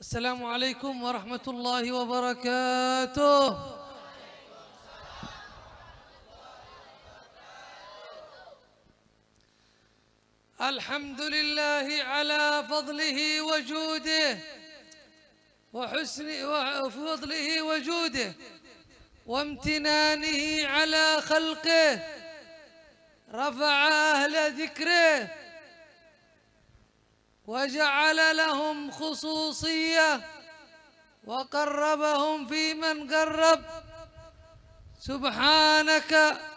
السلام عليكم ورحمة الله وبركاته. الحمد لله على فضله وجوده وفضله وجوده وامتنانه على خلقه. رفع أهل ذكره وجعل لهم خصوصية وقربهم في من قرب. سبحانك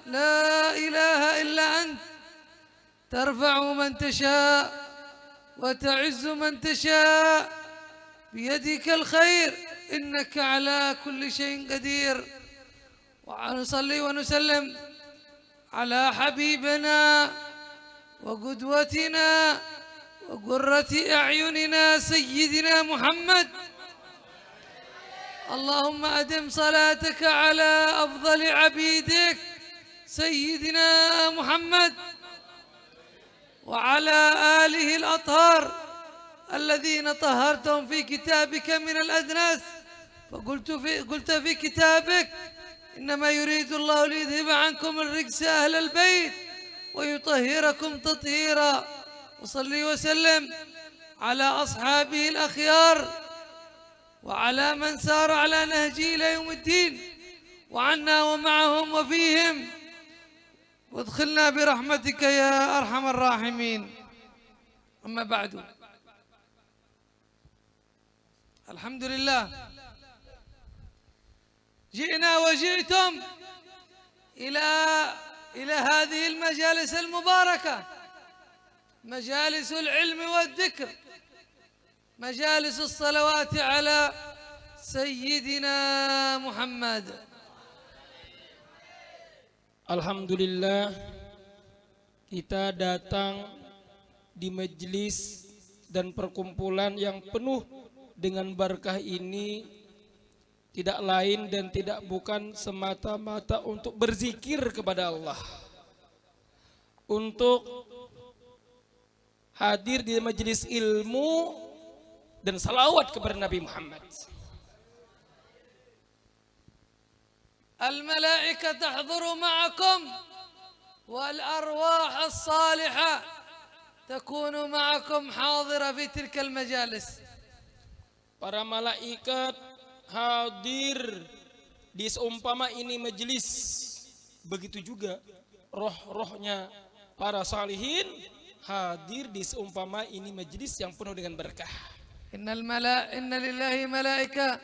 لا إله إلا أنت، ترفع من تشاء وتعز من تشاء، بيدك الخير إنك على كل شيء قدير. ونصلي ونسلم على حبيبنا وقدوتنا وقرة أعيننا سيدنا محمد. اللهم أدم صلاتك على أفضل عبيدك سيدنا محمد وعلى آله الأطهار الذين طهرتهم في كتابك من الأدناس. قلت في كتابك: إنما يريد الله ليذهب عنكم الرجس أهل البيت ويطهركم تطهيرا. وصلي وسلم على أصحابه الأخيار وعلى من سار على نهجه إلى يوم الدين، وعنا ومعهم وفيهم، وادخلنا برحمتك يا أرحم الراحمين. أما بعد، الحمد لله جئنا وجئتم إلى هذه المجالس المباركة، مجالس العلم والذكر، مجالس الصلوات على سيدنا محمد. Alhamdulillah, kita datang di majelis dan perkumpulan yang penuh dengan berkah ini tidak lain dan tidak bukan semata-mata untuk berzikir kepada Allah, untuk hadir di majelis ilmu dan salawat kepada Nabi Muhammad. الملائكة تحضر معكم والأرواح الصالحة تكون معكم حاضرة في تلك المجالس. Para malaikat hadir di seumpama ini majelis, begitu juga roh-rohnya para salihin hadir di seumpama ini majelis yang penuh dengan berkah. إن لله ملائكة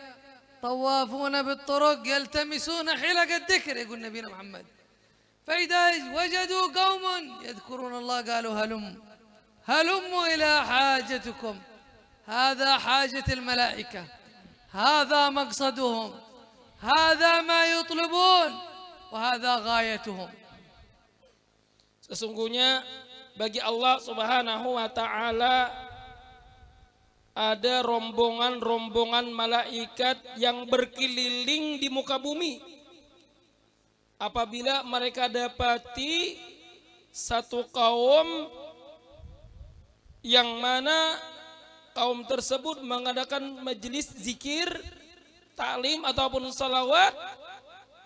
طوافون بالطرق يلتمسون حلق الذكر، يقول نبينا محمد، فإذا وجدوا قوم يذكرون الله قالوا هلموا إلى حاجتكم. هذا حاجة الملائكة، هذا مقصدهم، هذا ما يطلبون، وهذا غايتهم. Sesungguhnya bagi Allah Subhanahu wa Ta'ala ada rombongan-rombongan malaikat yang berkeliling di muka bumi. Apabila mereka dapati satu kaum yang mana kaum tersebut mengadakan majelis zikir, taklim ataupun salawat,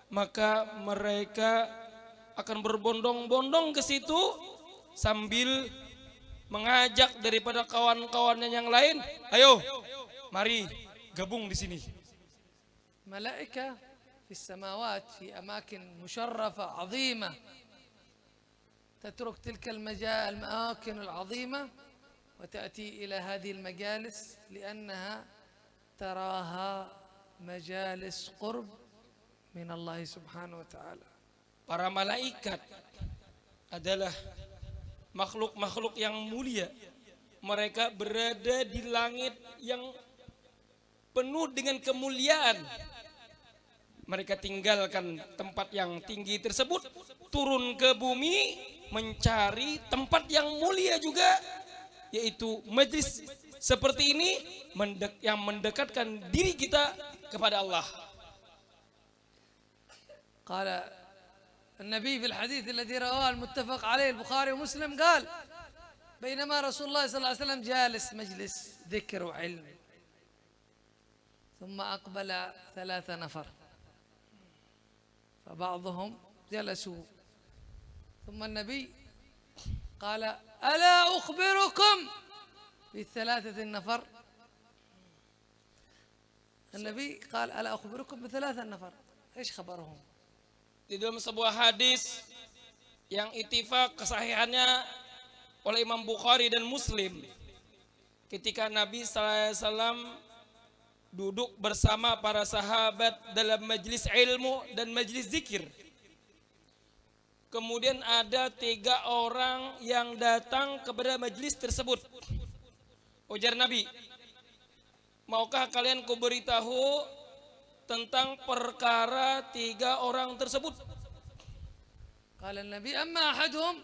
maka mereka akan berbondong-bondong ke situ sambil mengajak daripada kawan-kawannya yang lain, ayo, mari gabung di sini. ملائكة في السماوات في أماكن مشرفة عظيمة تترك تلك الأماكن العظيمة وتأتي إلى هذه المجالس لأنها تراها مجالس قرب من الله سبحانه وتعالى. Para malaikat adalah makhluk-makhluk yang mulia. Mereka berada di langit yang penuh dengan kemuliaan. Mereka tinggalkan tempat yang tinggi tersebut, turun ke bumi mencari tempat yang mulia juga, yaitu majlis seperti ini yang mendekatkan diri kita kepada Allah. قال النبي في الحديث الذي رواه المتفق عليه البخاري ومسلم قال: بينما رسول الله صلى الله عليه وسلم جالس مجلس ذكر وعلم ثم أقبل 3 نفر فبعضهم جلسوا ثم النبي قال ألا أخبركم ب3 نفر. النبي قال ألا أخبركم ب3 نفر. إيش خبرهم؟ Di dalam sebuah hadis yang ittifaq kesahihannya oleh Imam Bukhari dan Muslim, ketika Nabi SAW duduk bersama para sahabat dalam majelis ilmu dan majelis zikir, kemudian ada 3 orang yang datang kepada majelis tersebut. Ujar Nabi, maukah kalian kuberitahu tentang perkara 3 orang tersebut? قال النبي أما أحدهم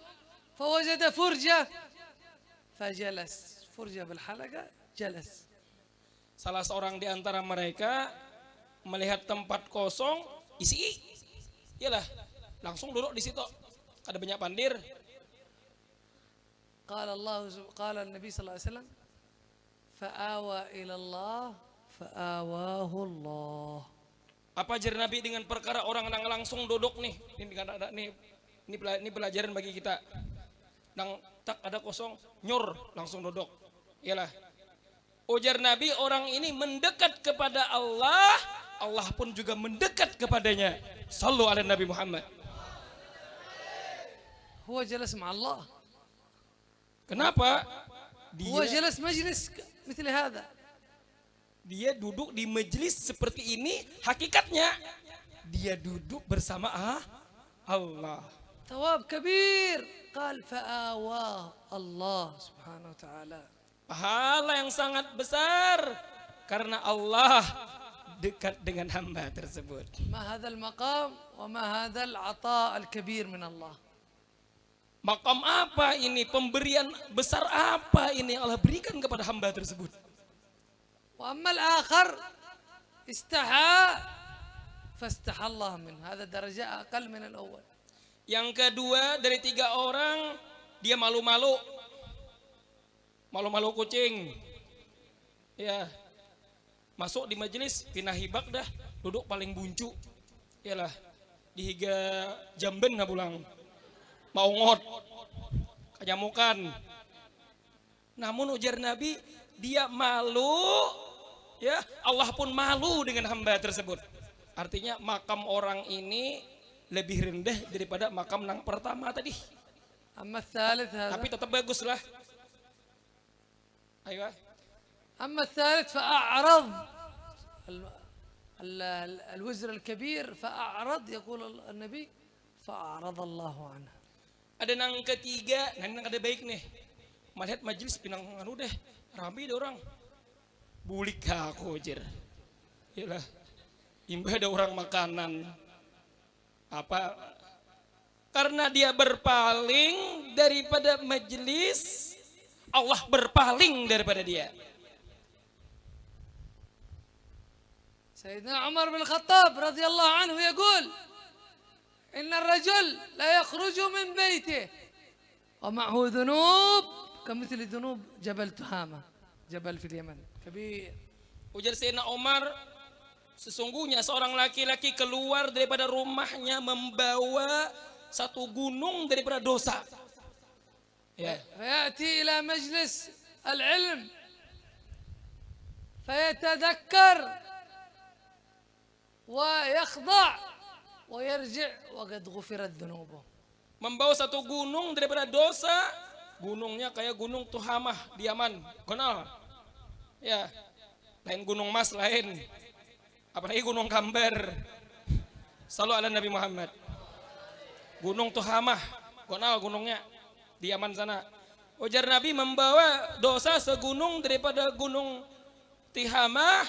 فوجد فرجة فجلس فرجة بالحلقة جلس. Salah seorang di antara mereka melihat tempat kosong, isi, iyalah, langsung duduk di situ. Ada banyak pandir. قال النبي صلى الله عليه وسلم فآوى إلى الله فآواه الله. Apa ajar Nabi dengan perkara orang yang langsung duduk nih? Ini pelajaran bagi kita. Nang tak ada kosong, nyur langsung duduk. Iyalah. Ujar Nabi, orang ini mendekat kepada Allah, Allah pun juga mendekat kepadanya. Sallu ala Nabi Muhammad. هو جلس مع الله. Kenapa? هو جلس مجلس مثل هذا. Dia duduk di majelis seperti ini, hakikatnya dia duduk bersama Allah. ثواب كبير. قال فآواه الله سبحانه وتعالى. Pahala yang sangat besar karena Allah dekat dengan hamba tersebut. ما هذا المقام وما هذا العطاء الكبير من الله. Makam apa ini? Pemberian besar apa ini Allah berikan kepada hamba tersebut? وأما الآخر استحى فاستحى الله منه. هذا درجة أقل من الأول. Yang kedua dari 3 orang, dia malu-malu kucing. Ya, masuk di majelis pindah hibak dah, duduk paling buncu. Iyalah, dihiga jamben ngabulang, mau ngot, kanyamukan. Namun ujar Nabi, dia malu, ya Allah pun malu dengan hamba tersebut. Artinya makam orang ini lebih rendah daripada makam yang pertama tadi. أما الثالث هذا. Tapi tetap bagus lah. Ayo. أما الثالث فأعرض الوزر الكبير فأعرض يقول النبي فأعرض الله عنه. Ada yang ketiga, nang ada baik nih. Melihat majelis pinang anu deh, rame deh orang. Bulik aku jer. Yalah. Imbah ada orang makanan. Apa? Karena dia berpaling daripada majelis, Allah berpaling daripada dia. سيدنا عمر بن الخطاب رضي الله عنه يقول إن الرجل لا يخرج من بيته ومعه ذنوب كمثل ذنوب جبل تهامة جبل في اليمن كبير. Ujar Sayyidina Umar, sesungguhnya seorang laki-laki keluar daripada rumahnya membawa satu gunung daripada dosa. Ya. فيأتي إلى مجلس العلم فيتذكر ويخضع ويرجع وقد غفرت ذنوبه. Membawa satu gunung daripada dosa, gunungnya kayak gunung Tuhamah di Yaman, kenal? Ya, lain gunung mas lain, apalagi gunung Kamber. Sallu ala Nabi Muhammad. Gunung Tuhamah, kenal gunungnya di Yaman sana. Ujar Nabi membawa dosa segunung daripada gunung Tihamah,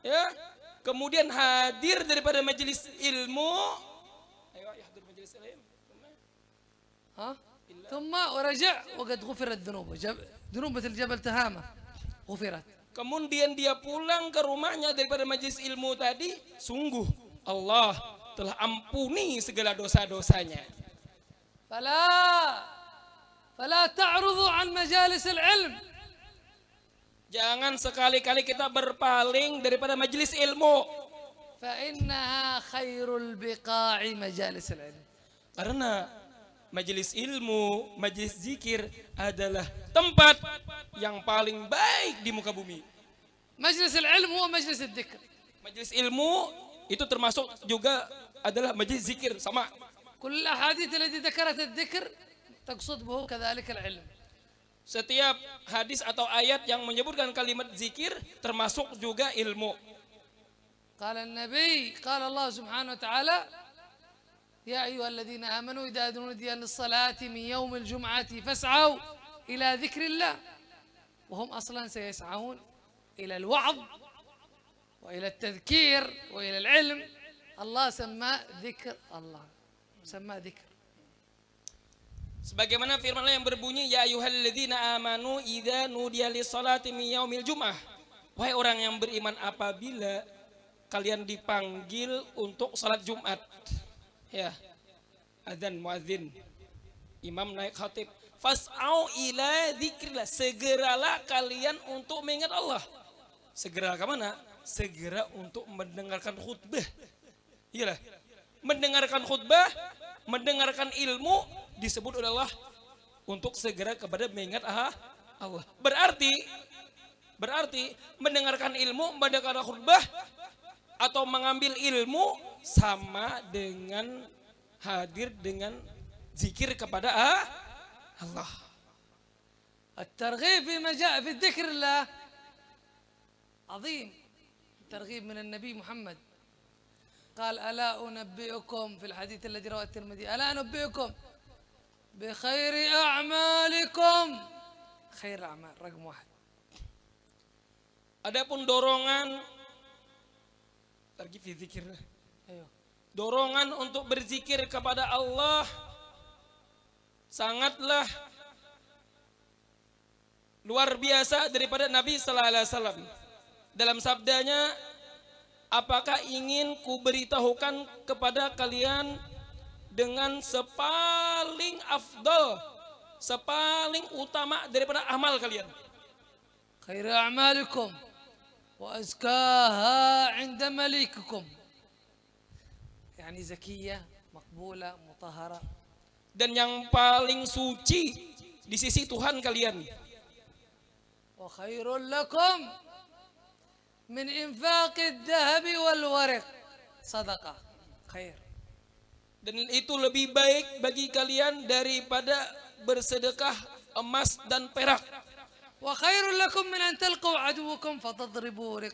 ya. Kemudian hadir daripada majelis ilmu. Ayo hadir majelis ilmu. ثم ورجع وقد غفرت ذنوبه. ذنوب مثل جبل تهامة غفرت. Kemudian dia pulang ke rumahnya daripada majelis ilmu tadi, sungguh Allah telah ampuni segala dosa-dosanya. فلا تعرضوا عن مجالس العلم. Jangan sekali-kali kita berpaling daripada majelis ilmu. فإنها خير البقاع مجالس العلم. Karena majelis ilmu, majelis zikir adalah tempat yang paling baik di muka bumi. مجلس العلم هو مجلس الذكر. Majelis ilmu itu termasuk juga adalah majelis zikir sama. كل الأحاديث التي ذكرت الذكر تقصد به كذلك العلم. Setiap hadis atau ayat yang menyebutkan kalimat zikir termasuk juga ilmu. قال النبي قال الله سبحانه وتعالى يا أيها الذين آمنوا إذا نودي للصلاة من يوم الجمعة فاسعوا إلى ذكر الله وهم أصلا سيسعون إلى الوعظ وإلى التذكير وإلى العلم. الله سماه ذكر. الله سماه ذكر. Sebagaimana firman Allah yang berbunyi ya ayyuhalladzina amanu idza nudiya lis-salati min yaumil jum'ah. Wahai orang yang beriman, apabila kalian dipanggil untuk salat Jumat. Ya. Adzan muadzin. Imam naik khatib. Fas'au ila dzikrillah. Segeralah kalian untuk mengingat Allah. Segera ke mana? Segera untuk mendengarkan khutbah. Iyalah. Mendengarkan khutbah, mendengarkan ilmu disebut oleh Allah untuk segera kepada mengingat Allah. Berarti mendengarkan ilmu, mendengarkan khutbah atau mengambil ilmu sama dengan hadir dengan zikir kepada Allah. الترغيب في الذكر الله عظيم. الترغيب من النبي محمد قال ألا أنبئكم في الحديث الذي رواه الترمذي ألا أنبئكم بخير أعمالكم. خير الأعمال رقم 1. Adapun dorongan targhib fi dzikir. Dorongan untuk berzikir kepada Allah sangatlah luar biasa daripada Nabi sallallahu alaihi wasallam. Dalam sabdanya, apakah ingin ku beritahukan kepada kalian dengan sepaling afdal, sepaling utama daripada amal kalian. خير أعمالكم وأزكاها عند مليككم. يعني زكية مقبولة مطهرة. Dan yang paling suci di sisi Tuhan kalian. وخير لكم من إنفاق الذهب والورق. صدقة خير. Dan itu lebih baik bagi kalian daripada bersedekah emas dan perak. وخير لكم من أن تلقوا عدوكم فتضربوا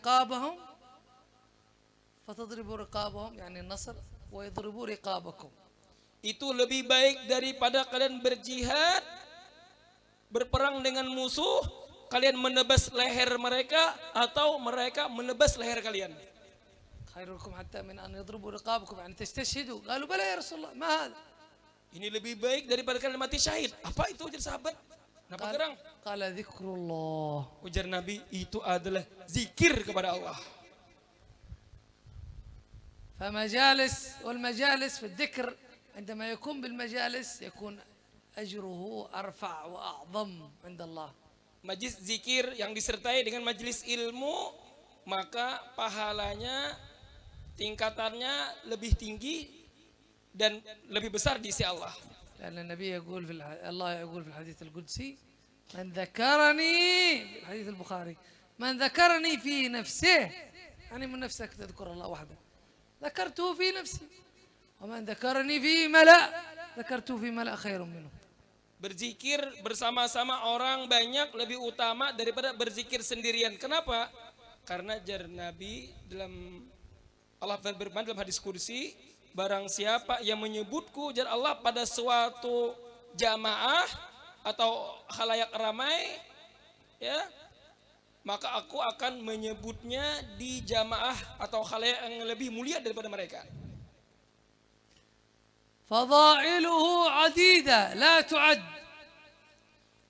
رقابهم يعني النصر ويضربوا رقابكم. Itu lebih baik daripada kalian berjihad, berperang dengan musuh, kalian menebas leher mereka atau mereka menebas leher kalian. خيركم حتى من أن يضربوا رقابكم يعني تستشهدوا. قالوا بلى يا رسول الله ما هذا. Ini lebih baik daripada kalian mati syahid. Apa itu ujar sahabat? Kenapa gerang? قال ذكر الله. Ujar Nabi, itu adalah zikir kepada Allah. والمجالس في الذكر عندما يكون بالمجالس يكون أجره أرفع وأعظم عند الله. Majlis zikir yang disertai dengan majelis ilmu, maka pahalanya, tingkatannya lebih tinggi dan lebih besar di sisi Allah. لأن النبي يقول الله يقول في الحديث القدسي من ذكرني في الحديث البخاري من ذكرني في نفسه يعني من نفسك تذكر الله وحده ذكرته في نفسي ومن ذكرني في ملأ ذكرته في ملأ خير منه. Berzikir bersama-sama orang banyak lebih utama daripada berzikir sendirian. Kenapa? Karena jar Nabi dalam Allah berfirman dalam hadis kursi, barang siapa yang menyebutku jar Allah pada suatu jamaah atau khalayak ramai, ya, maka aku akan menyebutnya di jamaah atau khalayak yang lebih mulia daripada mereka. فضائله عديدة لا تعد.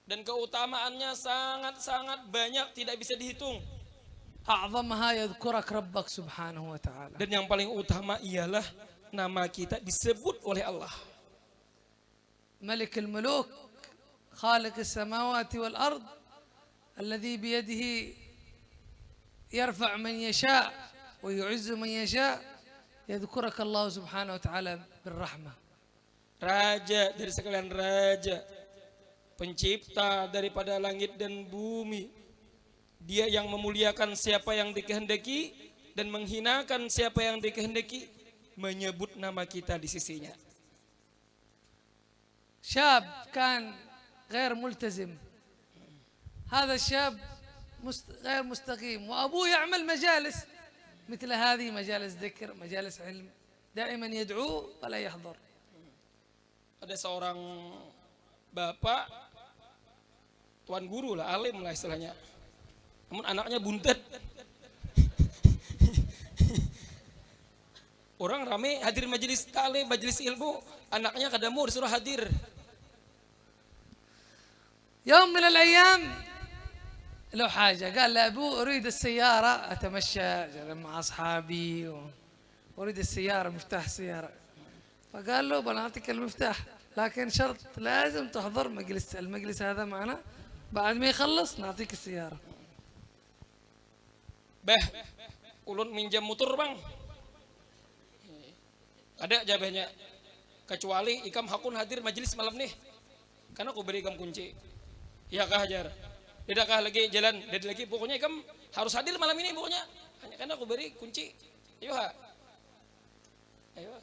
Dan keutamaannya sangat-sangat banyak, tidak bisa dihitung. أعظمها يذكرك ربك سبحانه وتعالى. Dan yang paling utama ialah nama kita disebut oleh Allah. ملك الملوك خالق السماوات والأرض الذي بيده يرفع من يشاء ويعز من يشاء يذكرك الله سبحانه وتعالى بالرحمة. Raja dari sekalian raja, pencipta daripada langit dan bumi. Dia yang memuliakan siapa yang dikehendaki dan menghinakan siapa yang dikehendaki, menyebut nama kita di sisinya. شاب كان غير ملتزم، هذا الشاب غير مستقيم، وأبوه يعمل مجالس مثل هذه، مجالس ذكر، مجالس علم، دائما يدعوه ولا يحضر. Ada seorang bapak, tuan guru lah, alim lah istilahnya. Namun anaknya buntet. Orang rame hadir majelis taklim, majelis ilmu, anaknya kadamu disuruh hadir. يوم من الأيام له حاجة، قال لأبوه أريد السيارة أتمشى مع أصحابي وأريد السيارة، مفتاح السيارة. فقال له بنعطيك المفتاح لكن شرط لازم تحضر المجلس هذا معنا، بعد ما يخلص نعطيك السيارة. Ulun minjam motor bang. Ada jawabnya, kecuali ikam hakun hadir majelis malam nih, karena aku beri ikam kunci. Ya kah Hajar? Tidak kah lagi jalan? Tidak lagi, pokoknya ikam harus hadir malam ini pokoknya. Hanya karena aku beri kunci. Ayo ha. Ayo.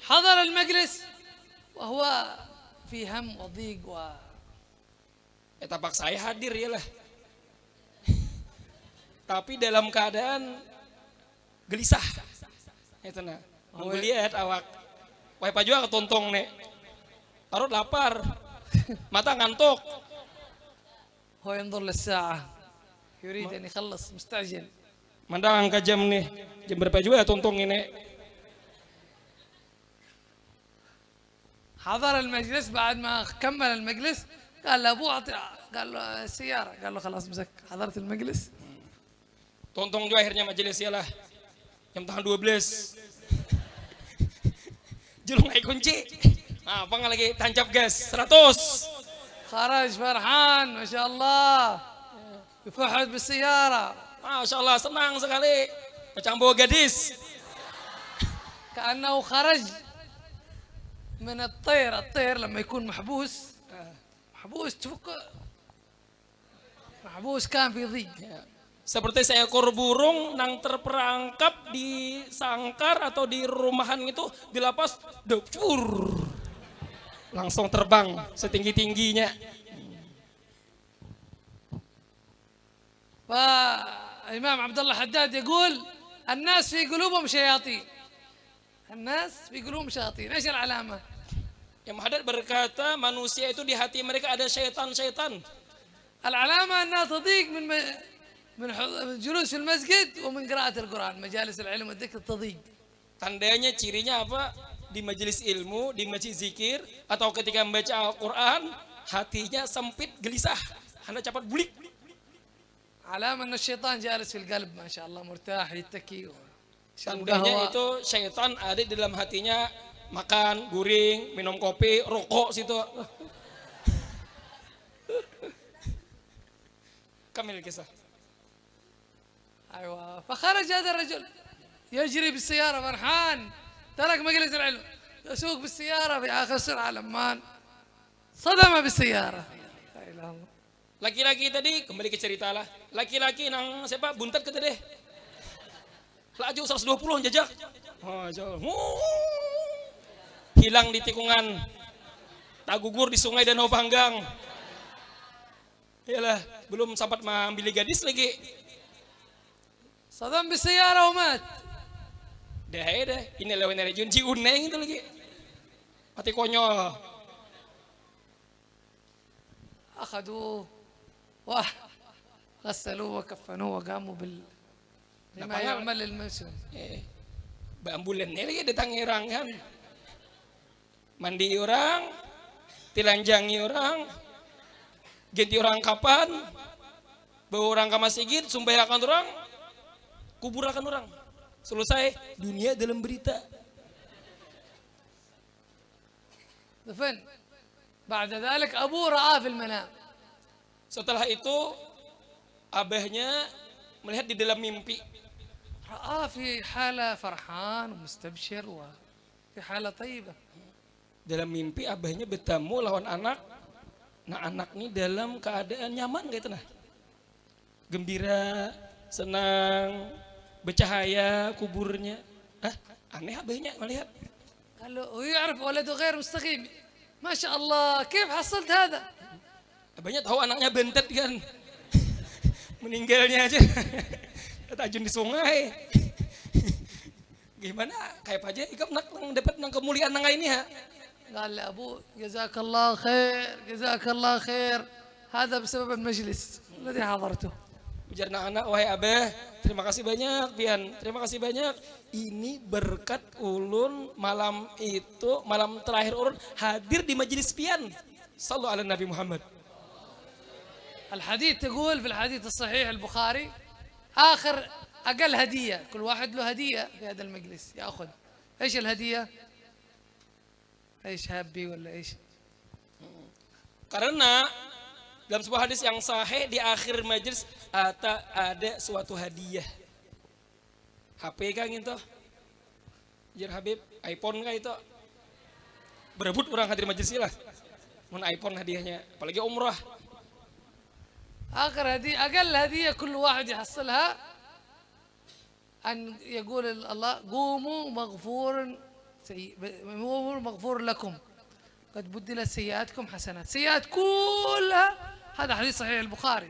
حضر المجلس وهو في هم وضيق Tapak saya hadir ya lah. Tapi dalam keadaan gelisah. Itu nah. Mau lihat awak. Wah pajua ketontong nek. Parut lapar. Mata ngantuk. هو ينظر للساعة يريد أن يخلص مستعجل. Mandang ke jam nih. Jam berapa juga tontong ini. حضر المجلس، بعد ما كمل المجلس قال لأبوه قال له السيارة، قال له خلاص مسك، حضرت المجلس. Tontong juga akhirnya majelis ya lah. Jam tanggal 12. Julung naik kunci. Nah, apa lagi tancap gas 100. خرج فرحان ما شاء الله يفحط بالسيارة. Masya Allah senang sekali. Macam bawa gadis. كأنه خرج من الطير لما يكون محبوس تفك، محبوس كان في ضيق. Seperti seekor burung nang terperangkap di sangkar atau di rumahan itu, dilepas, dapur, langsung terbang setinggi-tingginya. فالإمام عبد الله حداد يقول الناس في قلوبهم شياطين، الناس في قلوبهم شياطين. ايش العلامة؟ Yang Haddad berkata manusia itu di hati mereka ada syaitan-syaitan. العلامة أنها تضيق من الجلوس في المسجد ومن قراءة القرآن، مجالس العلم والذكر تضيق. Tandanya, cirinya apa? Di majelis ilmu, di masjid zikir, atau ketika membaca Al-Quran, hatinya sempit, gelisah, Anda cepat bulik. علامة أن الشيطان جالس في القلب ما شاء الله مرتاح يتكي. Tandanya itu syaitan ada di dalam hatinya, makan, guring, minum kopi, rokok situ. Kamil kisah. أيوة. فخرج هذا الرجل يجري بالسيارة فرحان، ترك مجلس العلم يسوق بالسيارة في آخر سرعة لما صدم بالسيارة. لا إله إلا الله. Laki-laki tadi, kembali ke cerita lah. Laki-laki nang siapa? Buntet kata deh. Laju 120 jajak. Hilang di tikungan. Tak gugur di sungai Danau Panggang. Yalah, belum sempat mengambil gadis lagi. صدم بالسيارة ومات. Dah, ini lawan dari Junji Uneng itu lagi. Mati konyol. أخذوه غسلوه وكفنوه وقاموا بما يعمل الموسم. Ambulan ini lagi datang orang kan. Mandi orang, tilanjangi orang, ganti orang kapan, bawa orang ke masjid, sumbayakan orang, kuburakan orang. Selesai, dunia dalam berita. دفن. بعد ذلك أبوه رآه في المنام. Setelah itu abahnya melihat di dalam mimpi. رآه في حالة فرحان ومستبشر وفي حالة طيبة. Dalam mimpi abahnya bertemu lawan anak. Nah anak ini dalam keadaan nyaman gitu nah. Gembira, senang, bercahaya kuburnya. Aneh abahnya melihat. قال له ويعرف ولده غير مستقيم. ما شاء الله كيف حصلت هذا؟ Abahnya tahu anaknya bentet kan. Meninggalnya aja. Terjun di sungai. Gimana? Kayak aja ikam nak dapat nang kemuliaan nang ini ha. قال لأبوه جزاك الله خير جزاك الله خير هذا بسبب المجلس الذي حضرته. Ujar anak, wahai abah, terima kasih banyak pian, terima kasih banyak. Ini berkat ulun malam itu, malam terakhir ulun hadir di majelis pian. Sallu ala Nabi Muhammad. الحديث تقول في الحديث الصحيح البخاري آخر أقل هدية كل واحد له هدية في هذا المجلس يأخذ. إيش الهدية؟ إيش هابي ولا إيش؟ Karena dalam sebuah hadis yang sahih di akhir majelis ada suatu hadiah. HP kan gitu. Jar Habib, iPhone kan itu. Berebut orang hadir majelis lah. Mun iPhone hadiahnya, apalagi umrah. آخر هدية أقل هدية كل واحد يحصلها أن يقول الله قوموا مغفور لكم قد بدلت سيئاتكم حسنات. سيئات كلها هذا حديث صحيح البخاري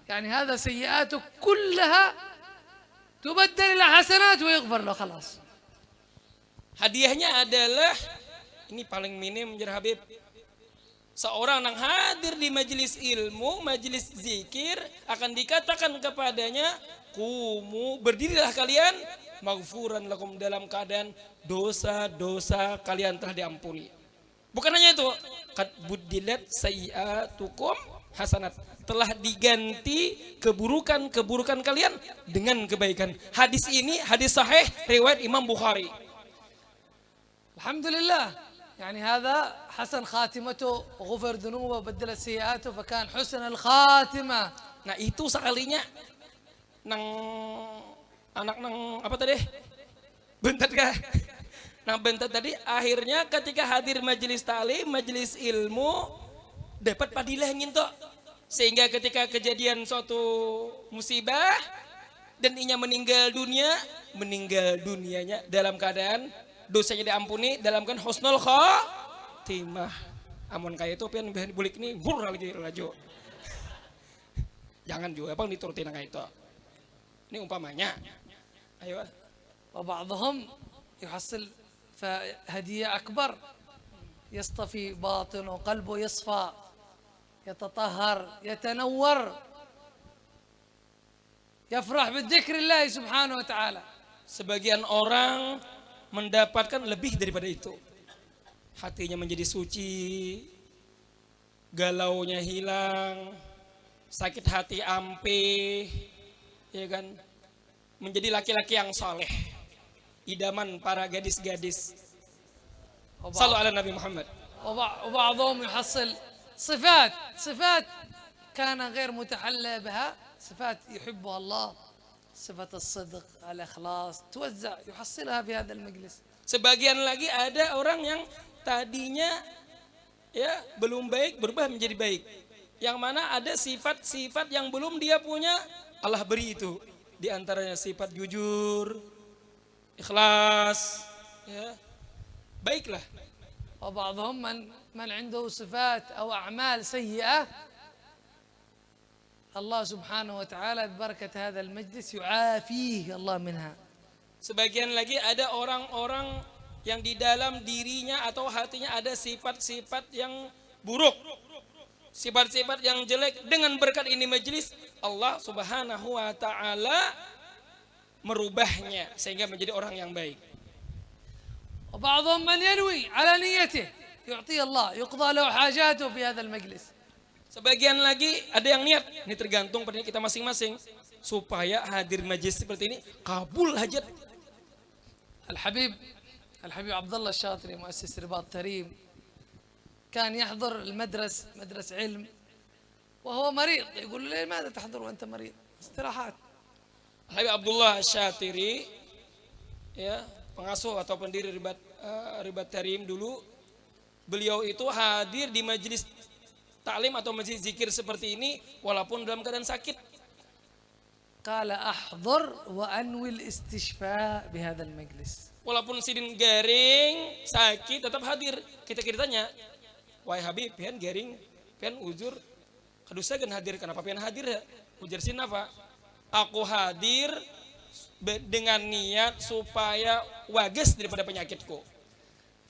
يعني هذا سيئاته كلها تبدل إلى حسنات ويغفر له خلاص. Hadiahnya adalah ini paling minim Jar Habib. Seorang yang hadir di majelis ilmu, majelis zikir akan dikatakan kepadanya, kumu berdirilah kalian, maghfuran lakum dalam keadaan dosa-dosa kalian telah diampuni. Bukan hanya itu, qad buddilat sayyi'atukum hasanat, telah diganti keburukan-keburukan kalian dengan kebaikan. Hadis ini hadis sahih riwayat Imam Bukhari. Alhamdulillah. يعني هذا حسن خاتمته وغفر ذنوبه وبدلت سيئاته فكان حسن الخاتمة. Nah itu sekalinya nang anak nang apa tadi bentet kah? Nang bentet tadi akhirnya ketika hadir majelis ta'lim, majelis ilmu dapat padilah nginto. Sehingga ketika kejadian suatu musibah dan inya meninggal dunianya dalam keadaan dosanya diampuni dalam kan husnul khatimah. Amun kayak itu pian bulik ini bur lagi laju. Jangan juga bang diturutin kayak itu. Ini umpamanya. Ayo. وبعضهم يحصل هدية أكبر يصطفي باطنه قلبه يصفى يتطهر يتنور يفرح بالذكر الله سبحانه وتعالى. Sebagian orang mendapatkan lebih daripada itu. Hatinya menjadi suci, galaunya hilang, sakit hati ampe, ya kan? Menjadi laki-laki yang saleh, idaman para gadis-gadis. Sallu ala Nabi Muhammad. وبعضهم يحصل صفات كان غير متحلى بها، صفات يحبها الله، صفة الصدق الإخلاص توزع يحصلها في هذا المجلس. Sebagian lagi ada orang yang tadinya ya belum baik berubah menjadi baik. Yang mana ada sifat-sifat yang belum dia punya, Allah beri itu. Di antaranya sifat jujur, ikhlas, ya. Baiklah. وبعضهم من عنده صفات أو أعمال سيئة الله سبحانه وتعالى ببركة هذا المجلس يعافيه الله منها. Sebagian lagi ada orang-orang yang di dalam dirinya atau hatinya ada sifat-sifat yang buruk, sifat-sifat yang jelek. Dengan berkat ini majelis, Allah Subhanahu wa taala merubahnya sehingga menjadi orang yang baik. وبعضهم من ينوي على نيته يعطيه الله يقضى له حاجاته في هذا المجلس. Sebagian lagi ada yang niat, ini tergantung pada kita masing-masing, supaya hadir majelis seperti ini kabul hajat. الحبيب عبد الله الشاطري مؤسس رباط تريم كان يحضر مدرس علم وهو مريض، يقول له لماذا تحضر وأنت مريض؟ استراحات. Habib Abdullah Syatiri, ya, pengasuh atau pendiri Ribat Tarim dulu, beliau itu hadir di majelis taklim atau majelis zikir seperti ini walaupun dalam keadaan sakit. قال أحضر وأنوي الاستشفاء بهذا المجلس. Walaupun sidin garing, sakit, tetap hadir. Kita tanya, wahai Habib, pian garing, pian uzur, kadusa kan hadir, kenapa pian hadir ya? Ujar sin apa? Aku hadir dengan niat supaya wages daripada penyakitku.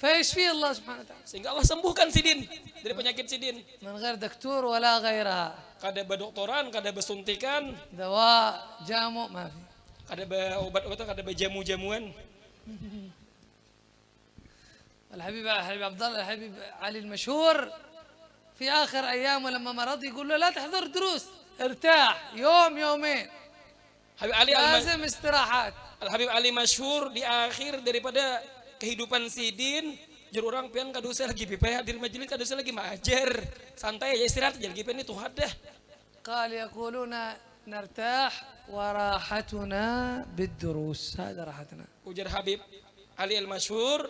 فيشفي الله سبحانه وتعالى. Sehingga Allah sembuhkan sidin dari penyakit sidin. من غير دكتور ولا غيرها. Kada bedoktoran, kada besuntikan, دواء جامو ما في. kada obat-obatan, kada jamu-jamuan. الحبيب عبد الله الحبيب علي المشهور في آخر أيامه لما مرض يقول له لا تحضر دروس، ارتاح يوم يومين. Habib Ali لازم استراحات. Habib Ali masyhur di akhir daripada kehidupan sidin, jur orang pian kadusa lagi pipe hadir majelis, kadusa lagi majer, santai aja istirahat, jadi pian itu hadah. قال يقولون نرتاح وراحتنا بالدروس، هذا راحتنا. Ujar Habib Ali al-Masyhur,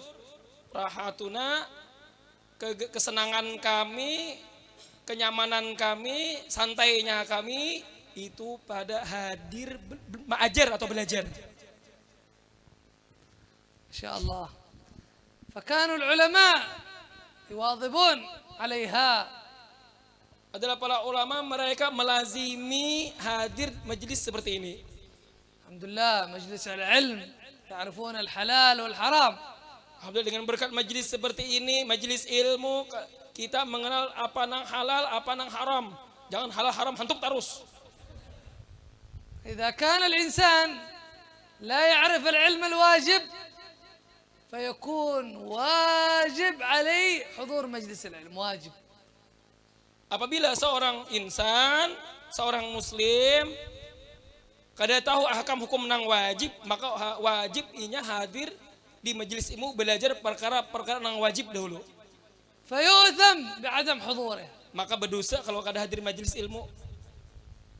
rahatuna, kesenangan kami, kenyamanan kami, santainya kami itu pada hadir mengajar atau belajar. إن شاء الله. فكانوا العلماء يواظبون عليها. Adalah para ulama, mereka melazimi hadir majelis seperti ini. الحمد لله مجلس العلم تعرفون الحلال والحرام. Alhamdulillah dengan berkat majelis seperti ini, majelis ilmu, kita mengenal apa nang halal, apa nang haram. Jangan halal haram hantuk terus. إذا كان الإنسان لا يعرف العلم الواجب فيكون واجب عليه حضور مجلس العلم، واجب. Apabila seorang insan, seorang muslim kada tahu ahkam hukum nang wajib, maka wajib inya hadir di majelis ilmu belajar perkara-perkara nang wajib dahulu. فيؤثم بعدم حضوره. Maka berdosa kalau kada hadir majelis ilmu.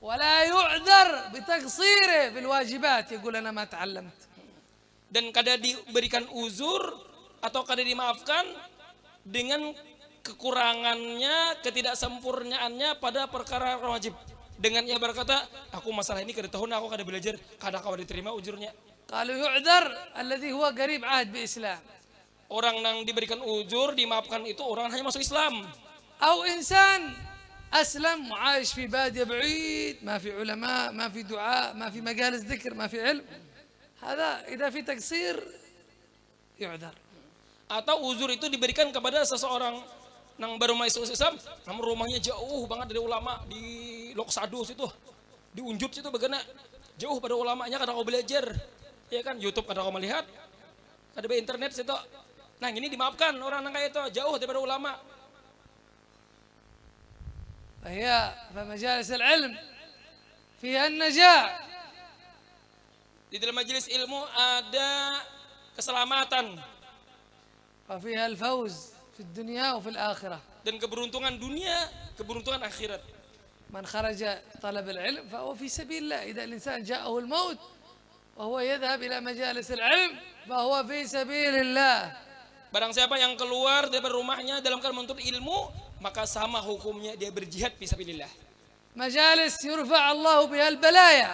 ولا يعذر بتقصيره في الواجبات، يقول أنا ما تعلمت. Dan kada diberikan uzur atau kada dimaafkan dengan kekurangannya, ketidaksempurnaannya pada perkara wajib. Dengan ia berkata, aku masalah ini kada tahu, aku kada belajar, kada kau diterima ujurnya. قالوا يعذر الذي هو قريب عهد بإسلام. Orang yang diberikan uzur, dimaafkan itu orang hanya masuk Islam. أو إنسان أسلم وعايش في بادية بعيد، ما في علماء، ما في دعاء، ما في مجالس ذكر، ما في علم. هذا إذا في تقصير يعذر. Atau uzur itu diberikan kepada seseorang yang baru masuk Islam, namun rumahnya jauh banget dari ulama di Loksado situ, di Unjut situ bagaimana jauh pada ulamanya, kadang kau belajar, ya kan, YouTube kadang kau melihat, ada di internet situ. Nah ini dimaafkan orang yang kayak itu jauh daripada ulama. فهي فمجالس العلم فيها النجاة. Di dalam majelis ilmu ada keselamatan وفيها الفوز في الدنيا وفي الآخرة. dan keberuntungan dunia, keberuntungan akhirat. من خرج طلب العلم فهو في سبيل الله. إذا الإنسان جاءه الموت وهو يذهب إلى مجالس العلم فهو في سبيل الله. Barang siapa yang keluar dari rumahnya dalam keadaan menuntut ilmu, maka sama hukumnya dia berjihad fisabilillah. مجالس يرفع الله بها البلايا.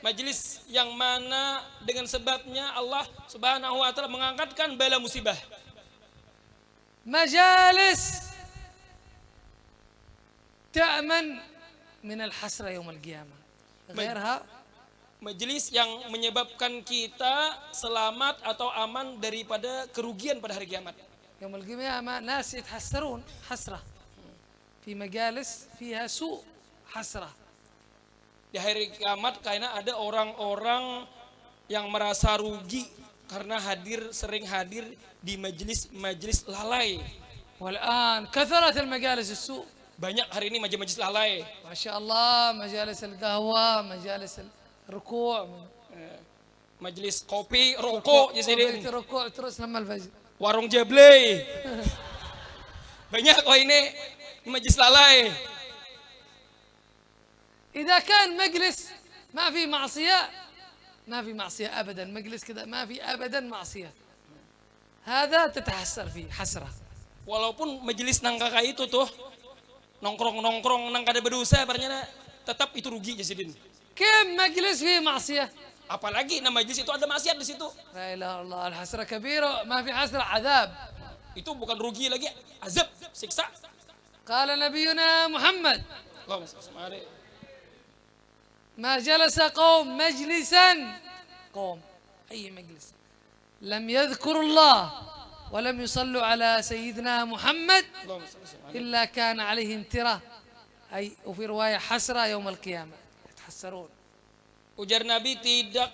Majelis yang mana dengan sebabnya Allah Subhanahu wa taala mengangkatkan bala musibah. مجالس تأمن من الحسرة يوم القيامة. غيرها Majelis yang menyebabkan kita selamat atau aman daripada kerugian pada hari kiamat. يوم القيامة ناس يتحسرون حسرة في مجالس فيها سوء حسرة. Di hari kiamat karena ada orang-orang yang merasa rugi karena sering hadir di majelis lalai. والآن كثرت المجالس السوء. Banyak hari ini majelis lalai. ما شاء الله مجالس القهوة، مجالس الركوع، Majelis kopi, rokok, jadi ركوع terus لما الفجر. warung jablay. Banyak kok ini majelis lalai. إذا كان مجلس ما في معصية، ما في معصية أبدا، مجلس كذا ما في أبدا معصية، هذا تتحسر فيه حسرة. Walaupun majelis nang kakak itu tuh nongkrong nang kada berdosa, barangnya tetap itu rugi Jasidin. كم مجلس فيه معصية؟ Apalagi nama majelis itu ada maksiat di situ. لا إله إلا الله، الحسرة كبيرة، ما في حسرة عذاب. Itu bukan rugi lagi, azab, siksa. قال نبينا محمد Allahumma shalli alaihi. ما جلس قوم مجلسا، قوم أي مجلس، لم يذكروا الله ولم يصلوا على سيدنا محمد Allahumma shalli alaihi. إلا كان عليهم ترة، أي وفي رواية حسرة يوم القيامة يتحسرون. Ujar Nabi, tidak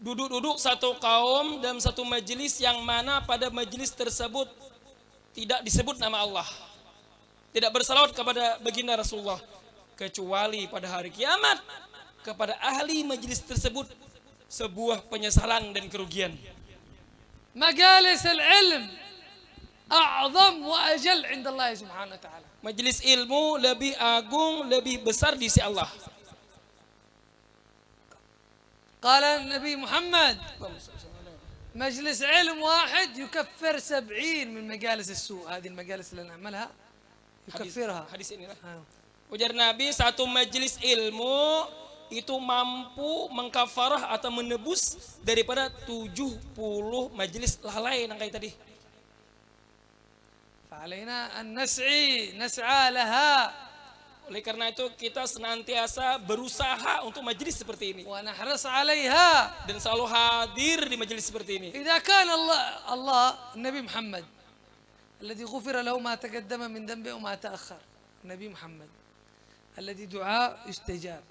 duduk-duduk satu kaum dalam satu majelis yang mana pada majelis tersebut tidak disebut nama Allah, tidak bersalawat kepada baginda Rasulullah, kecuali pada hari kiamat kepada ahli majelis tersebut sebuah penyesalan dan kerugian. مجالس العلم أعظم وأجل عند الله سبحانه وتعالى. Majelis ilmu lebih agung, lebih besar di sisi Allah. قال النبي محمد مجلس علم واحد يكفر 70 من مجالس السوء، هذه المجالس اللي نعملها يكفرها. Hadis inilah. Ujar Nabi, satu majelis ilmu itu mampu mengkafarah atau menebus daripada 70 majelis lain yang kayak tadi. فعلينا أن نسعى لها Oleh karena itu kita senantiasa berusaha untuk majelis seperti ini ونحرص عليها. dan selalu hadir di majelis seperti ini. إذا كان الله النبي محمد الذي غفر له ما تقدم من ذنبه وما تأخر، النبي محمد الذي دعاء يستجاب.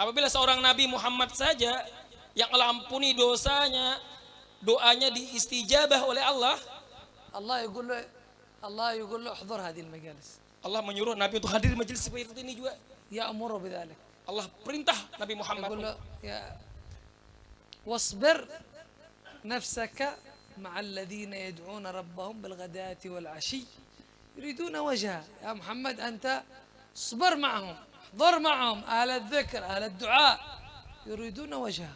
Apabila seorang Nabi Muhammad saja yang Allah ampuni dosanya, doanya diistijabah oleh Allah, الله يقول له احضر هذه المجالس، Allah menyuruh Nabi untuk hadir di majelis seperti ini juga. يأمر بذلك، Allah perintah Nabi Muhammad. يقول له واصبر نفسك مع الذين يدعون ربهم بالغداة والعشي يريدون وجهه. يا محمد أنت اصبر معهم، احضر معهم أهل الذكر أهل الدعاء يريدون وجهه،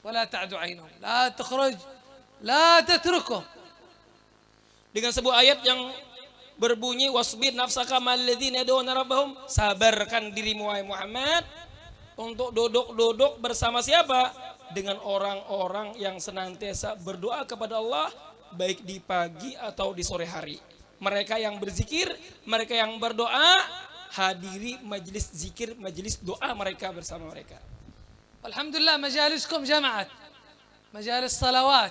ولا تعد عينهم، لا تخرج، لا تتركه. Dengan sebuah ayat yang berbunyi wasbir nafsaka malladzina yad'una rabbahum, sabarkan dirimu wahai Muhammad untuk duduk bersama siapa? Dengan orang-orang yang senantiasa berdoa kepada Allah baik di pagi atau di sore hari. Mereka yang berzikir, mereka yang berdoa, hadiri majelis zikir, majelis doa mereka bersama mereka. Alhamdulillah majaliskum jamaat, majalis salawat,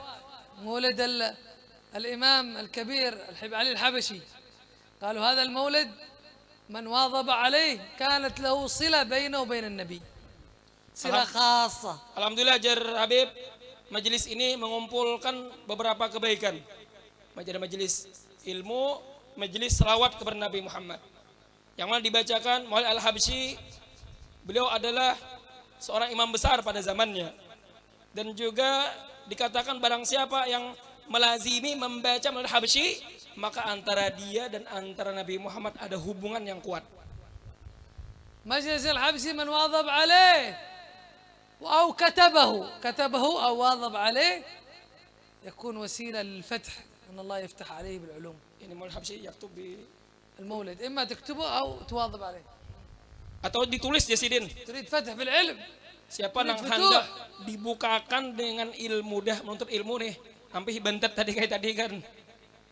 مولد الإمام الكبير الحبيب علي الحبشي، قالوا هذا المولد من واظب عليه كانت له صلة بينه وبين النبي، صلة خاصة. Alhamdulillah Jar Habib, majelis ini mengumpulkan beberapa kebaikan. Majelis ilmu, majelis selawat kepada Nabi Muhammad. Yang mana dibacakan Maulid Al-Habsyi, beliau adalah seorang imam besar pada zamannya. Dan juga dikatakan barang siapa yang melazimi membaca Maulid Al-Habsyi, maka antara dia dan antara Nabi Muhammad ada hubungan yang kuat. مجلس الحبشي من واظب عليه أو كتبه أو واظب عليه يكون وسيلة للفتح، أن الله يفتح عليه بالعلوم. Ini Maulid Al-Habsyi yaktub bi المولد إما تكتبه أو تواظب عليه. atau ditulis Jasidin. تريد فتح في العلم، Siapa yang hendak dibukakan dengan ilmu, mudah menuntut ilmu nih. Sampai bantet tadi kayak tadi kan.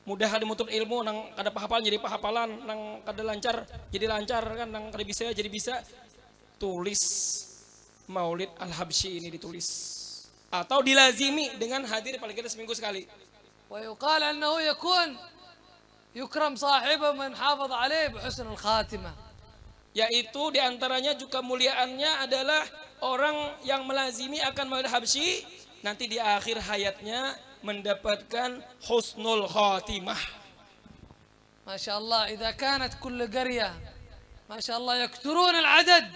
Mudah menuntut ilmu, nang kada pahapalan jadi pahapalan, nang kada lancar jadi lancar kan, nang kada bisa jadi bisa. Tulis Maulid Al-Habsyi ini ditulis. Atau dilazimi dengan hadir paling tidak seminggu sekali. ويقال أنه يكرم صاحبه من حافظ عليه بحسن الخاتمة. Yaitu diantaranya juga muliaannya adalah orang yang melazimi akan Maulid Al-Habsyi nanti di akhir hayatnya mendapatkan husnul khatimah. ما شاء الله إذا كانت كل قرية ما شاء الله يكثرون العدد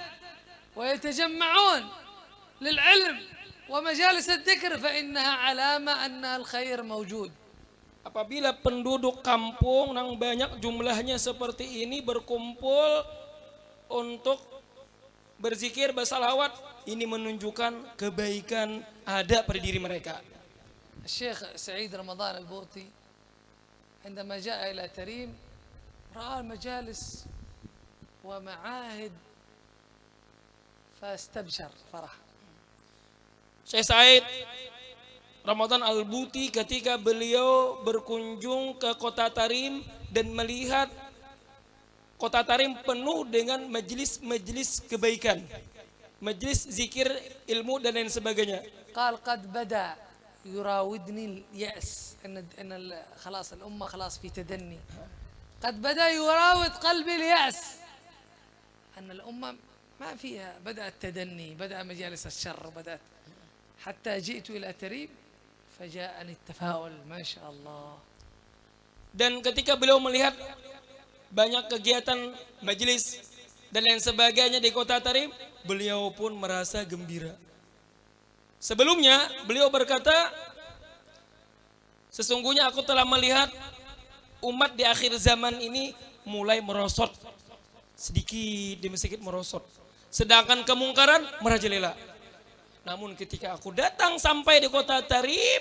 ويتجمعون للعلم ومجالس الذكر فإنها علامة أن الخير موجود. Apabila penduduk kampung yang banyak jumlahnya seperti ini berkumpul untuk berzikir, bersalawat, ini menunjukkan kebaikan ada pada diri mereka. الشيخ سعيد رمضان البوطي عندما جاء إلى تريم رأى المجالس ومعاهد فاستبشر فرح. Syekh Said Ramadan Al-Buti ketika beliau berkunjung ke kota Tarim dan melihat kota Tarim penuh dengan majelis-majelis kebaikan, majelis zikir, ilmu dan lain sebagainya. قال قد بدأ يراودني اليأس إن خلاص الأمة خلاص في تدني. قد بدأ يراود قلبي اليأس أن الأمة ما فيها، بدأ التدني، بدأ مجالس الشر، بدأت حتى جئت إلى تريم فجاءني التفاؤل ما شاء الله. Dan ketika beliau melihat banyak kegiatan majelis dan lain sebagainya di kota Tarim, beliau pun merasa gembira. Sebelumnya beliau berkata, sesungguhnya aku telah melihat umat di akhir zaman ini mulai merosot, sedikit demi sedikit merosot, sedangkan kemungkaran merajalela. Namun ketika aku datang sampai di kota Tarim,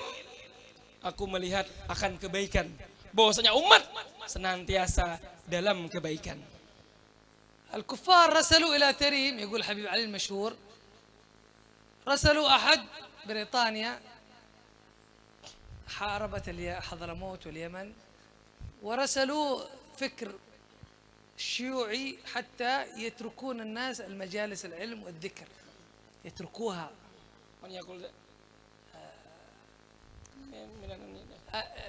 aku melihat akan kebaikan, bahwasanya umat senantiasa dalam kebaikan. الكفار رسلوا إلى تريم، يقول حبيب علي المشهور، رسلوا أحد بريطانيا حاربت حضرموت واليمن، ورسلوا فكر شيوعي حتى يتركون الناس المجالس العلم والذكر، يتركوها.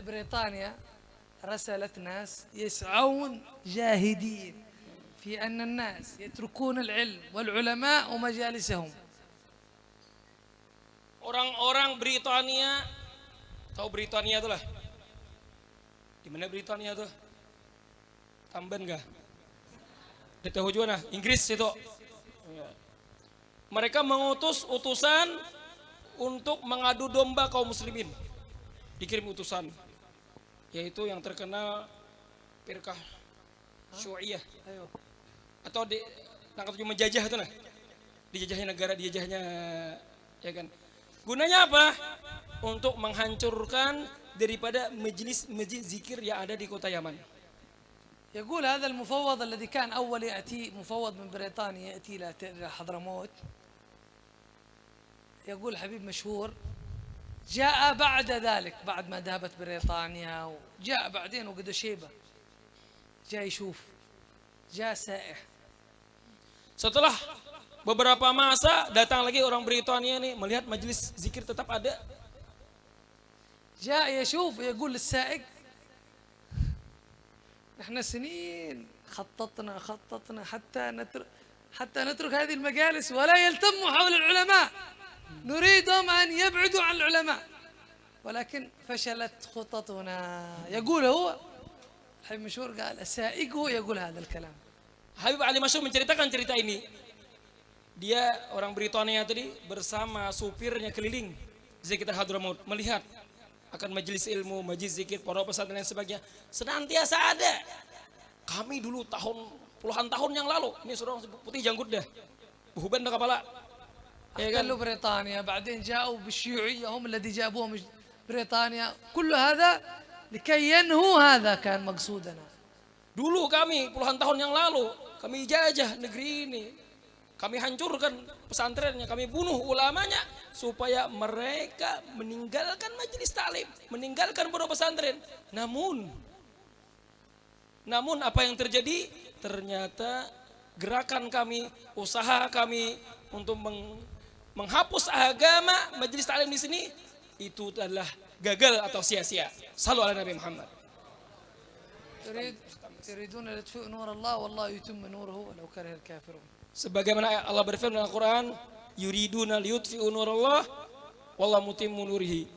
بريطانيا رسلت ناس يسعون جاهدين في أن الناس يتركون العلم والعلماء ومجالسهم. Orang-orang Britania, tahu Britania itu lah? Di mana Britania tuh? Tamban gak? Di tahu juga nah, Inggris itu. Mereka mengutus utusan untuk mengadu domba kaum muslimin. Dikirim utusan, yaitu yang terkenal Firqah Syu'iyah, atau di cuma menjajah itu nah, dijajahnya negara, dijajahnya, ya kan? Gunanya apa? Untuk menghancurkan daripada majelis zikir yang ada di kota Yaman. يقول هذا المفوض الذي كان أول يأتي مفوض من بريطانيا يأتي إلى حضرموت، يقول حبيب مشهور جاء بعد ذلك بعد ما ذهبت بريطانيا وجاء بعدين وقد شيبة جاء يشوف، جاء سائح. Setelah beberapa masa datang lagi orang Britania nih melihat majelis zikir tetap ada. جاء يشوف يقول للسائق نحن سنين خططنا حتى نترك هذه المجالس ولا يلتموا حول العلماء، نريدهم أن يبعدوا عن العلماء ولكن فشلت خططنا. يقول هو حبيب مشهور قال السائق هو يقول هذا الكلام. Habib Ali Masyhur menceritakan cerita ini. Dia orang Britania tadi bersama supirnya keliling sekitar Hadramaut melihat akan majelis ilmu, majelis zikir, pondok pesantren dan sebagainya senantiasa ada. Kami dulu puluhan tahun yang lalu, ini seorang putih janggut dah, behuban dah kepala. احتلوا بريطانيا بعدين جاءوا بالشيوعية هم الذي جابوهم بريطانيا، كل هذا لكي ينهوا هذا كان مقصودنا. Dulu kami puluhan tahun yang lalu kami jajah negeri ini, kami hancurkan pesantrennya, kami bunuh ulamanya supaya mereka meninggalkan majelis taklim, meninggalkan pondok pesantren. Namun apa yang terjadi? Ternyata gerakan kami, usaha kami untuk menghapus agama majelis taklim di sini itu adalah gagal atau sia-sia. Shallu ala Nabi Muhammad. يريدون يطفئوا نور الله والله يتم نوره ولو كره الكافرون. Sebagaimana Allah berfirman dalam Al-Quran, yuriduna liyutfi'u nurallah wallahu mutimmu nurihi.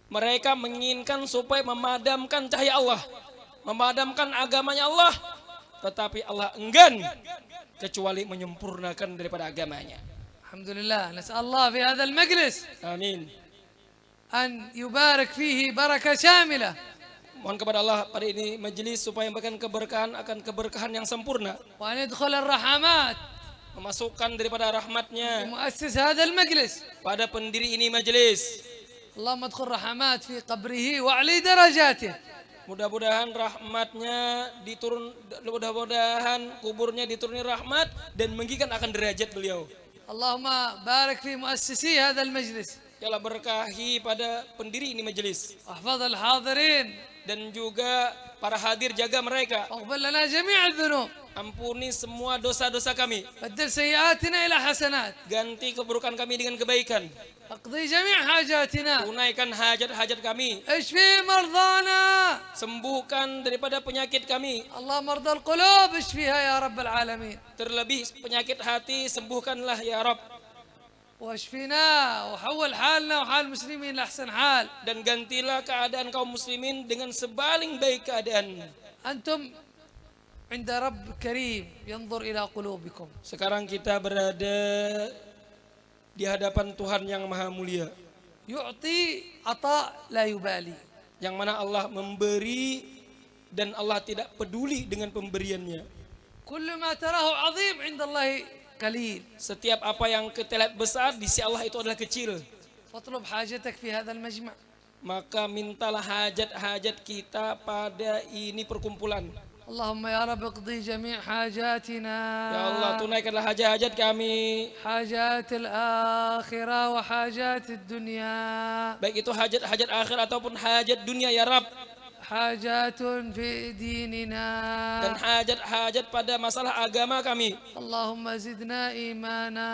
Mereka menginginkan supaya memadamkan cahaya Allah, memadamkan agamanya Allah, tetapi Allah enggan kecuali menyempurnakan daripada agamanya. Alhamdulillah, nas'al Allah fi hadzal majlis Amin. an yubarik fihi barakah syamilah. Mohon kepada Allah pada ini majelis supaya memberikan keberkahan akan keberkahan yang sempurna, وأن يدخل الرحمات memasukkan daripada rahmatnya مؤسس هذا المجلس. pada pendiri ini majelis. اللهم ادخل رحمات في قبره وأعلي درجاته. Mudah-mudahan rahmatnya mudah-mudahan kuburnya dituruni rahmat dan meninggikan akan derajat beliau. اللهم بارك في مؤسسي هذا المجلس. Ya Allah berkahi pada pendiri ini majelis واحفظ الحاضرين. dan juga para hadir, jaga mereka. واغفر لنا جميع الذنوب. Ampuni semua dosa-dosa kami. بدل سيئاتنا إلى حسنات. Ganti keburukan kami dengan kebaikan. اقضي جميع حاجاتنا. Tunaikan hajat-hajat kami. اشفي مرضانا. Sembuhkan daripada penyakit kami. الله مرضى القلوب اشفيها يا رب العالمين. Terlebih penyakit hati sembuhkanlah ya Rabb. واشفنا وحول حالنا وحال المسلمين لأحسن حال. Dan gantilah keadaan kaum muslimin dengan sebaling baik keadaan. أنتم عند رب كريم ينظر إلى قلوبكم. Sekarang kita berada di hadapan Tuhan yang Maha Mulia, يعطي عطاء لا يبالي. yang mana Allah memberi dan Allah tidak peduli dengan pemberiannya. كل ما تراه عظيم عند الله قليل. Setiap apa yang kita lihat besar di sisi Allah itu adalah kecil. فاطلب حاجتك في هذا المجمع. Maka mintalah hajat-hajat kita pada ini perkumpulan. اللهم يا رب اقضي جميع حاجاتنا. Ya Allah, tunaikanlah hajat-hajat kami. حاجات الآخرة وحاجات الدنيا. Baik itu hajat-hajat akhir ataupun hajat dunia ya Rabb. حاجات في ديننا. Dan hajat-hajat pada masalah agama kami. اللهم زدنا إيمانا.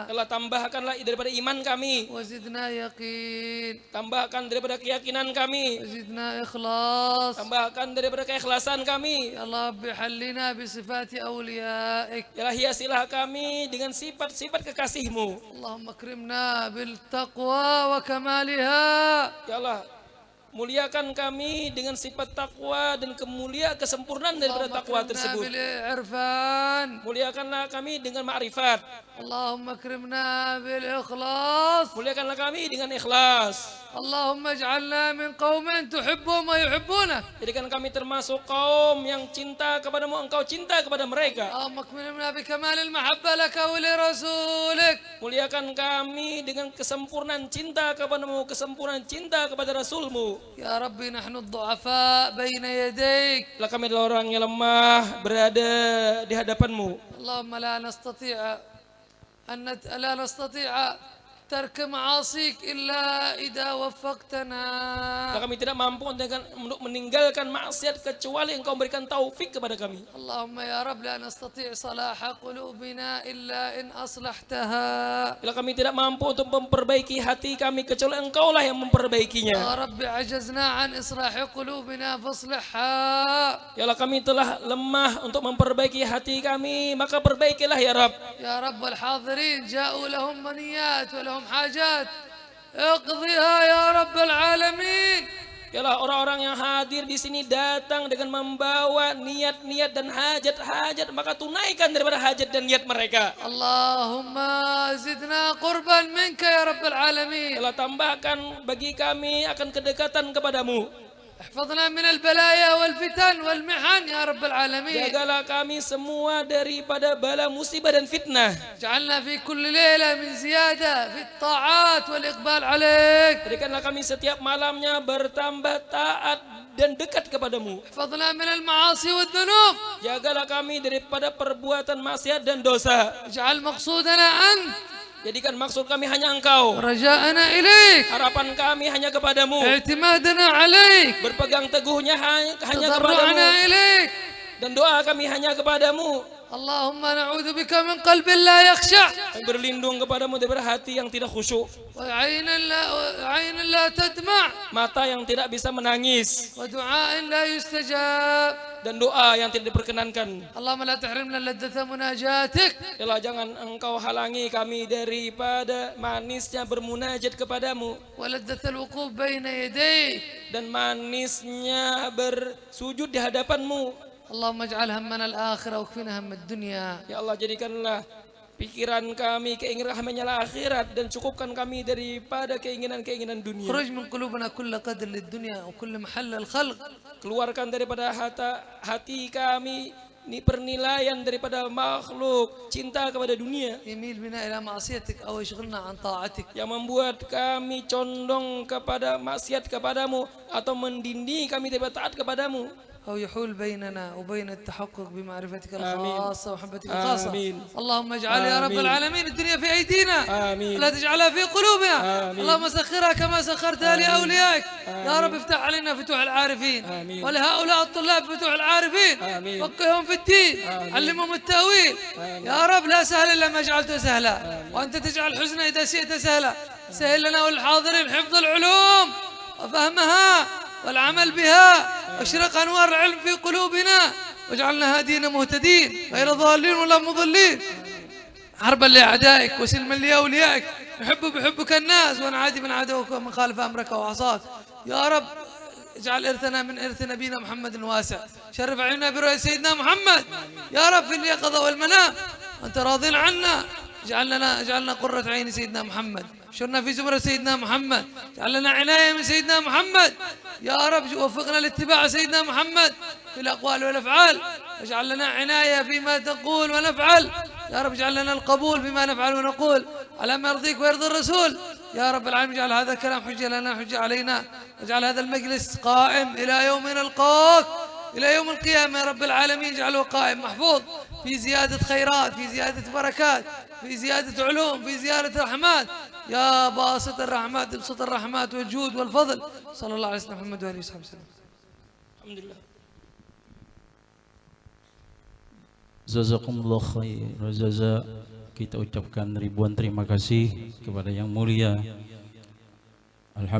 Allah tambahkanlah daripada iman kami. وزدنا يقين. Tambahkan daripada keyakinan kami. وزدنا إخلاص. Tambahkan daripada keikhlasan kami. يا الله بحلنا بصفات أوليائك. Ya Allah, hiasilah kami dengan sifat-sifat kekasih-Mu. اللهم اكرمنا بالتقوى وكمالها. Ya Allah, muliakan kami dengan sifat takwa dan kemuliaan kesempurnaan daripada اللهم takwa اكرمنا tersebut. بالعرفان. Muliakanlah kami dengan ma'rifat. اللهم اكرمنا بالإخلاص. Muliakanlah kami dengan ikhlas. اللهم اجعلنا من قوم تحبهم ويحبونك. Jadikan kami termasuk kaum yang cinta kepadamu, engkau cinta kepada mereka. اللهم اكرمنا بكمال المحبة لك ولرسولك. Muliakan kami dengan kesempurnaan cinta kepadamu, kesempurnaan cinta kepada Rasulmu. يا ربي نحن الضعفاء بين يديك. Lah kami adalah orang yang lemah berada di hadapanmu. اللهم لا نستطيع ترك معاصيك إلا إذا وفقتنا. Lah kami tidak mampu untuk meninggalkan maksiat kecuali engkau memberikan taufik kepada kami. اللهم يا رب لا نستطيع صلاح قلوبنا إلا إن أصلحتها. Bila kami tidak mampu untuk memperbaiki hati kami kecuali engkaulah yang memperbaikinya. يا رب عجزنا عن إصلاح قلوبنا فاصلحها. Ya Allah, kami telah lemah untuk memperbaiki hati kami, maka perbaikilah ya Rabb. يا رب الحاضرين جاءوا لهم منيات ولهم حاجات اقضيها يا رب العالمين. Ya Allah, orang-orang yang hadir di sini datang dengan membawa niat-niat dan hajat-hajat, maka tunaikan daripada hajat dan niat mereka. اللهم زدنا قربا منك يا رب Ya العالمين. Allah, tambahkan bagi kami akan kedekatan kepadamu. احفظنا من البلايا والفتن والمحن يا رب العالمين. Jagalah kami semua daripada bala musibah dan fitnah. اجعلنا في كل ليلة من زيادة في الطاعات والإقبال عليك. Berikanlah kami setiap malamnya bertambah taat dan dekat kepadamu. احفظنا من المعاصي والذنوب. Jagalah kami daripada perbuatan maksiat dan dosa. اجعل مقصودنا أنت. Jadikan maksud kami hanya engkau. رجاءنا إليك. Harapan kami hanya kepadamu. اعتمادنا عليك. Berpegang teguhnya hanya تضرعنا kepadamu. إليك. Dan doa kami hanya kepadamu. اللهم نعوذ بك من قلب لا يخشع. Dan berlindung kepadamu daripada hati yang tidak khusyuk. وعين لا تدمع. Mata yang tidak bisa menangis. ودعاء لا يستجاب. Dan doa yang tidak diperkenankan. اللهم لا تحرمنا لذة مناجاتك. Ya Allah, jangan engkau halangi kami daripada manisnya bermunajat kepadamu. ولذة الوقوف بين يديك. Dan manisnya bersujud di hadapanmu. اللهم اجعل همنا الآخرة واكفنا هم الدنيا. Ya Allah, jadikanlah pikiran kami, keinginan kami hanyalah akhirat, dan cukupkan kami daripada keinginan-keinginan dunia. خرج من قلوبنا كل قدر للدنيا وكل محل الخلق. Keluarkan daripada hati kami ini penilaian daripada makhluk, cinta kepada dunia يميل بنا إلى معصيتك أو يشغلنا عن طاعتك. yang membuat kami condong kepada maksiat kepadamu atau mendinding kami daripada taat kepadamu. أو يحول بيننا وبين التحقق بمعرفتك آمين. الخاصة ومحبتك الخاصة. آمين. اللهم اجعل يا رب آمين. العالمين الدنيا في أيدينا، آمين. لا تجعلها في قلوبنا. آمين. اللهم سخرها كما سخرتها لأوليائك. يا رب آمين. افتح علينا فتوح العارفين، آمين. ولهؤلاء الطلاب فتوح العارفين. آمين. فقههم في الدين، آمين. علمهم التأويل. آمين. يا رب لا سهل إلا ما جعلته سهلا، وأنت تجعل الحزن إذا شئت سهلا. سهل لنا وللحاضرين حفظ العلوم وفهمها والعمل بها، واشرق أنوار العلم في قلوبنا، واجعلنا هادين مهتدين غير ضالين ولا مضلين. حربا لأعدائك وسلما لأوليائك، نحب بحبك الناس ونعادي من عدوك ومن خالف أمرك وعصاك. يا رب اجعل إرثنا من إرث نبينا محمد واسع، شرف عيوننا برؤية سيدنا محمد يا رب في اليقظة والمنام، أنت راض عنا. اجعلنا قرة عين سيدنا محمد، شرنا في زمرة سيدنا محمد، اجعل لنا عناية من سيدنا محمد يا رب، وفقنا لاتباع سيدنا محمد في الأقوال والأفعال، اجعل لنا عناية فيما تقول ونفعل يا رب، اجعل لنا القبول فيما نفعل ونقول على ما يرضيك ويرضي الرسول يا رب العالمين. اجعل هذا الكلام حجة لنا حجة علينا، اجعل هذا المجلس قائم إلى يوم نلقاك، إلى يوم القيامة يا رب العالمين. اجعله قائم محفوظ في زيادة خيرات، في زيادة بركات، في زيادة علوم، في زيادة رحمات يا باسط الرحمات، ابسط الرحمات والجود والفضل. صلى الله عليه وسلم محمد وآله وصحبه وسلم. Alhamdulillah. Jazakumullah khair. Jaza, kita ucapkan ribuan terima kasih kepada yang mulia Alhamdulillah.